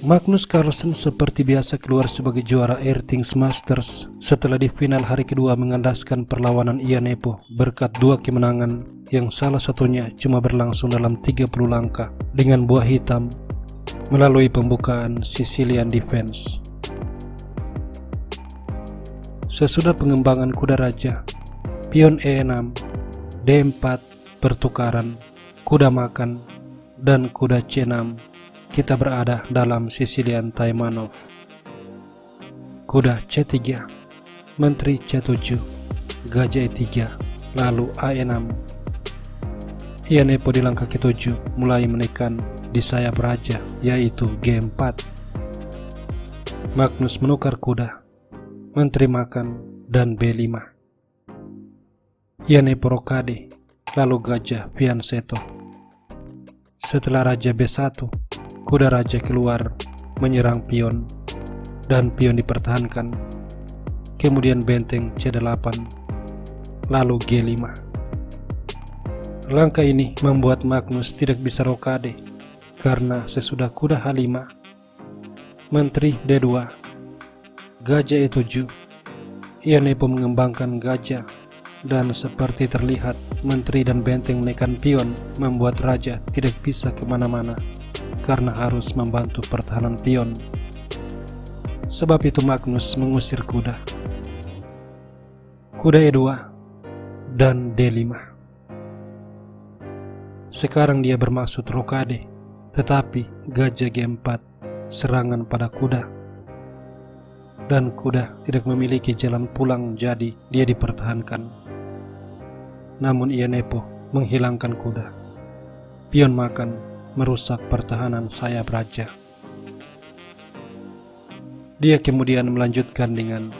Magnus Carlsen seperti biasa keluar sebagai juara Air Things Masters setelah di final hari kedua mengandaskan perlawanan Ian Nepo berkat 2 kemenangan yang salah satunya cuma berlangsung dalam 30 langkah dengan buah hitam melalui pembukaan Sicilian Defense. Sesudah pengembangan kuda raja, pion E6, D4, pertukaran, kuda makan, dan kuda C6, kita berada dalam Sicilian Taimanov. Kuda C3, menteri C7, gajah E3, lalu A6. Ian Nepo di langkah ke-7 mulai menekan di sayap raja, yaitu G4. Magnus menukar kuda, menteri makan, dan B5. Ian Nepo rokade, lalu gajah fianchetto. Setelah raja B1, kuda raja keluar menyerang pion dan pion dipertahankan. Kemudian benteng C8, lalu G5. Langkah ini membuat Magnus tidak bisa rokade karena sesudah kuda H5, menteri D2, gajah E7, Ian Nepo mengembangkan gajah dan seperti terlihat menteri dan benteng menekan pion membuat raja tidak bisa kemana-mana karena harus membantu pertahanan pion. Sebab itu Magnus mengusir kuda E2 dan D5. Sekarang dia bermaksud rokade, tetapi gajah G4 serangan pada kuda dan kuda tidak memiliki jalan pulang, jadi dia dipertahankan. Namun Ian Nepo menghilangkan kuda, pion makan merusak pertahanan sayap raja. Dia kemudian melanjutkan dengan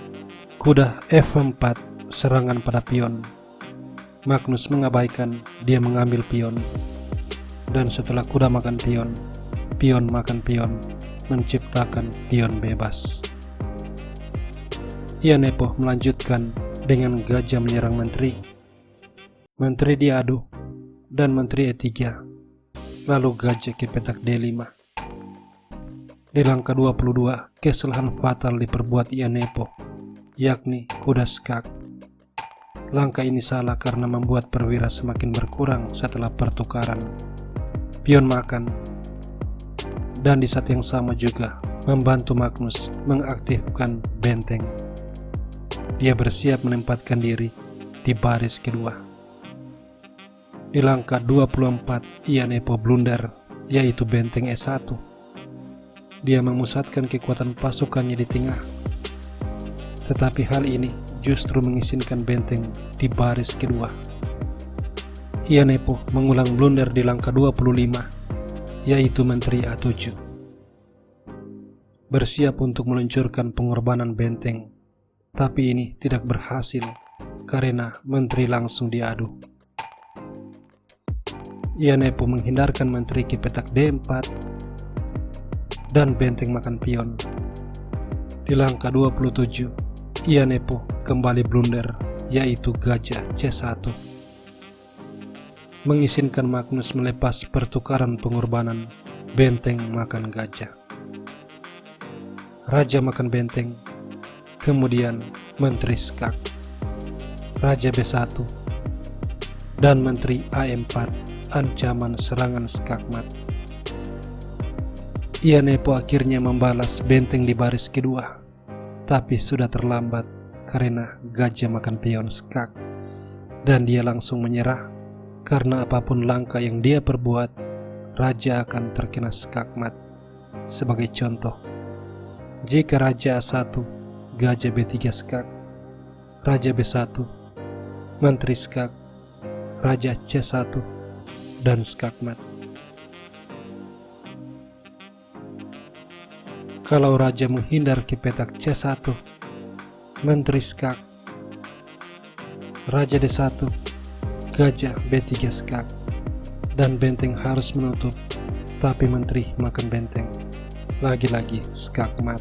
kuda F4 serangan pada pion. Magnus mengabaikan, dia mengambil pion, dan setelah kuda makan pion, pion makan pion, menciptakan pion bebas. Ian Nepo melanjutkan dengan gajah menyerang menteri. Menteri diadu dan menteri E3, lalu gajah ke petak D5. Di langkah 22, kesalahan fatal diperbuat Ian Nepo, yakni kuda skak. Langkah ini salah karena membuat perwira semakin berkurang setelah pertukaran. Pion makan, dan di saat yang sama juga membantu Magnus mengaktifkan benteng. Dia bersiap menempatkan diri di baris kedua. Di langkah 24, Ian Nepo blunder, yaitu benteng E1. Dia memusatkan kekuatan pasukannya di tengah. Tetapi hal ini justru mengizinkan benteng di baris kedua. Ian Nepo mengulang blunder di langkah 25, yaitu menteri A7. Bersiap untuk meluncurkan pengorbanan benteng, tapi ini tidak berhasil karena menteri langsung diadu. Ian Nepo menghindarkan menteri ke petak D4 dan benteng makan pion. Di langkah 27, Ian Nepo kembali blunder, yaitu gajah C1. Mengizinkan Magnus melepas pertukaran pengorbanan benteng makan gajah. Raja makan benteng, kemudian menteri skak, raja B1, dan menteri A4, ancaman serangan skakmat. Ian Nepo akhirnya membalas benteng di baris kedua, tapi sudah terlambat karena gajah makan pion skak, dan dia langsung menyerah karena apapun langkah yang dia perbuat, raja akan terkena skakmat. Sebagai contoh, jika raja A1, gajah B3 skak, raja B1, menteri skak, raja C1, dan skakmat. Kalau raja menghindar ke petak C1, menteri skak, raja D1, gajah B3 skak, dan benteng harus menutup, tapi menteri makan benteng. Lagi-lagi skakmat.